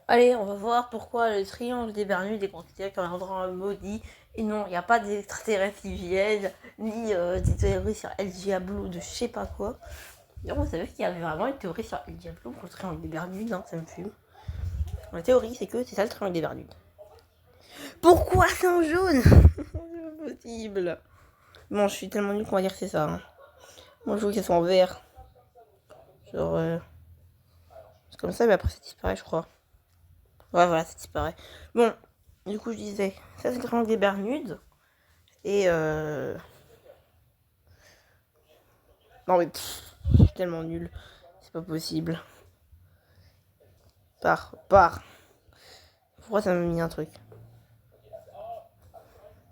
Allez, on va voir pourquoi le triangle des Bermudes est considéré comme un endroit maudit. Et non, il n'y a pas d'extraterrestres qui viennent, ni des théories sur El Diablo de je sais pas quoi. D'ailleurs, vous savez qu'il y avait vraiment une théorie sur El Diablo pour le triangle des Bermudes, hein, ça me fume. La théorie, c'est que c'est ça le triangle des Bermudes. Pourquoi c'est en jaune? C'est pas possible. Bon, je suis tellement nul qu'on va dire que c'est ça. Hein. Moi, je veux qu'elle soit en vert. Genre, c'est comme ça, mais après ça disparaît, je crois. Ouais, voilà, ça disparaît. Bon, du coup, je disais, ça c'est le triangle des Bermudes. Et non, mais je suis tellement nul. C'est pas possible. Pars. Pourquoi ça m'a mis un truc?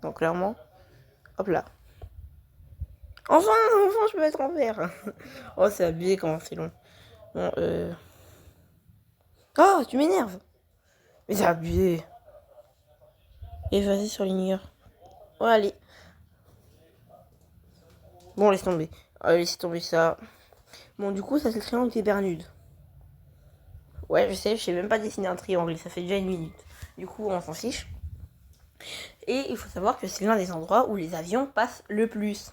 Donc, clairement, hop là. Enfin, je peux mettre en vert. Oh, c'est abusé quand c'est long. Bon, oh, tu m'énerves. Mais c'est abusé. Et vas-y sur l'ignore. Ouais, allez. Bon, laisse tomber. Allez, laisse tomber ça. Bon, du coup, ça c'est le triangle des Bermudes. Ouais, je sais même pas dessiner un triangle, ça fait déjà une minute. Du coup, on s'en fiche. Et il faut savoir que c'est l'un des endroits où les avions passent le plus.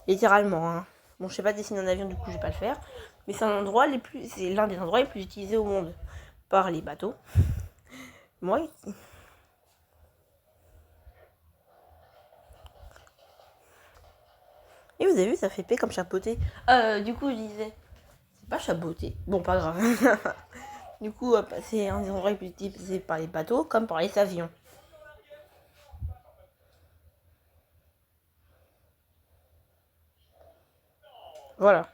Littéralement, hein. Bon, je sais pas dessiner un avion, du coup, je vais pas le faire. Mais c'est l'un des endroits les plus utilisés au monde par les bateaux. Moi, et vous avez vu, ça fait P comme chapeauté. Du coup, je disais, c'est pas chapeauté. Bon, pas grave. Du coup, c'est un des endroits les plus utilisés par les bateaux, comme par les avions. Voilà.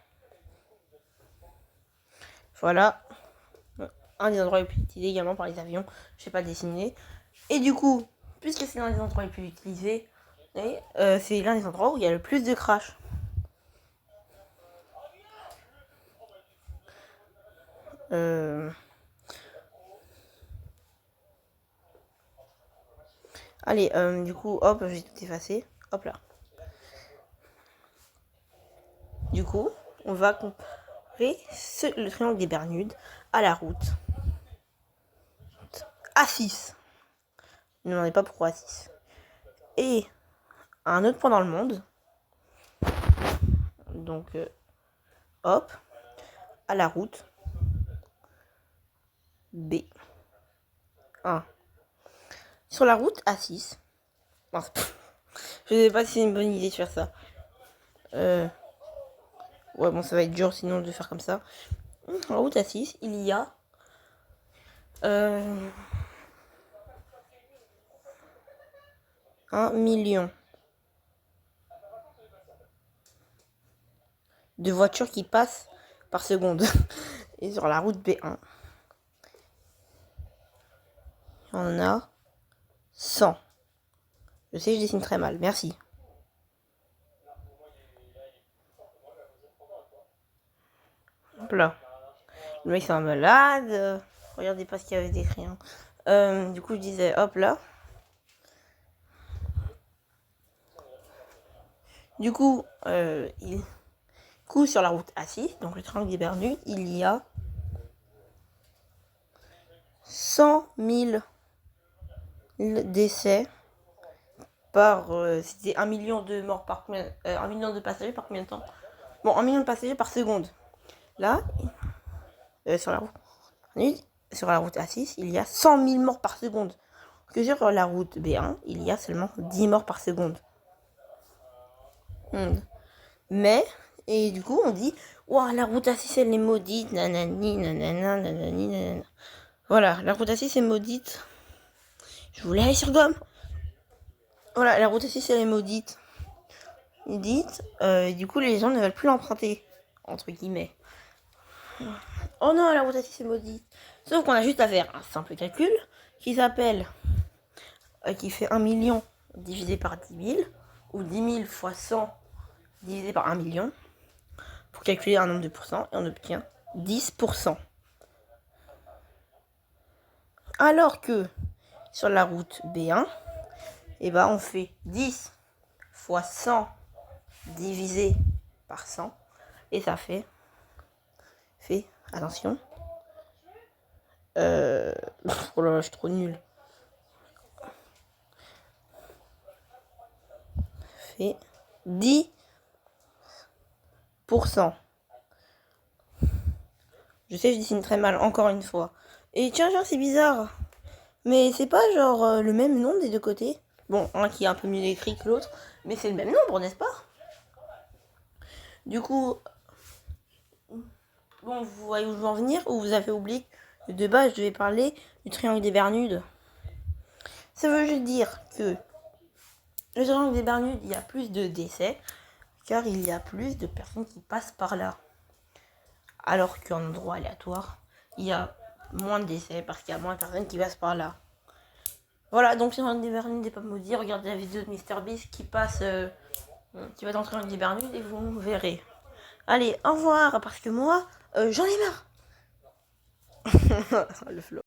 Un des endroits les plus utilisés également par les avions. Je sais pas dessiner. Et du coup, puisque c'est l'un des endroits les plus utilisés, c'est l'un des endroits où il y a le plus de crash. Allez, du coup, hop, j'ai tout effacé. Hop là. Du coup, on va comparer le triangle des Bermudes à la route A6. Ne me demandez pas pourquoi A6. Et à un autre point dans le monde. Donc, hop, à la route B1. Sur la route A6. Non, je sais pas si c'est une bonne idée de faire ça. Ouais, bon, ça va être dur sinon de faire comme ça. Sur la route A6, il y a 1 million de voitures qui passent par seconde. Et sur la route B1, il y en a 100. Je sais, je dessine très mal. Merci. Hop là. Le mec, c'est un malade. Regardez pas ce qu'il y avait écrit. Hein. Du coup, je disais, hop là. Du coup, sur la route A6, donc le triangle des Bermudes, il y a 100 000 décès par... c'était 1 million de morts par 1 million de passagers par combien de temps? Bon, 1 million de passagers par seconde. Là, sur la route A6, il y a 100 000 morts par seconde. Que sur la route B1, il y a seulement 10 morts par seconde. Mais, et du coup, on dit, ouah, la route A6, elle est maudite, nanani, nanana, nanani, nanana. Voilà, la route A6 est maudite. Je voulais aller sur gomme. Voilà, la route A6, elle est maudite. Maudite. Du coup, les gens ne veulent plus l'emprunter, entre guillemets. Oh non, la route A6 est maudite. Sauf qu'on a juste à faire un simple calcul qui s'appelle, qui fait 1 million divisé par 10 000, ou 10 000 fois 100 divisé par 1 million, pour calculer un nombre de pourcents, et on obtient 10%. Alors que sur la route B1, on fait 10 fois 100 divisé par 100, et ça fait Fait. Attention. Oh là là, je suis trop nul. Fait 10%. Je sais, je dessine très mal, encore une fois. Et tiens, genre, c'est bizarre. Mais c'est pas genre le même nombre des deux côtés. Bon, un qui est un peu mieux écrit que l'autre, mais c'est le même nombre, n'est-ce pas? Du coup, bon, vous voyez où je veux en venir, ou vous avez oublié que de base, je devais parler du triangle des Bermudes. Ça veut juste dire que le triangle des Bermudes, il y a plus de décès, car il y a plus de personnes qui passent par là. Alors qu'en endroit aléatoire, il y a moins de décès, parce qu'il y a moins de personnes qui passent par là. Voilà, donc si on a des Bermudes des pas maudits, regardez la vidéo de MrBeast qui passe, qui va dans le triangle des Bermudes et vous verrez. Allez, au revoir, parce que moi, j'en ai marre. Le flop.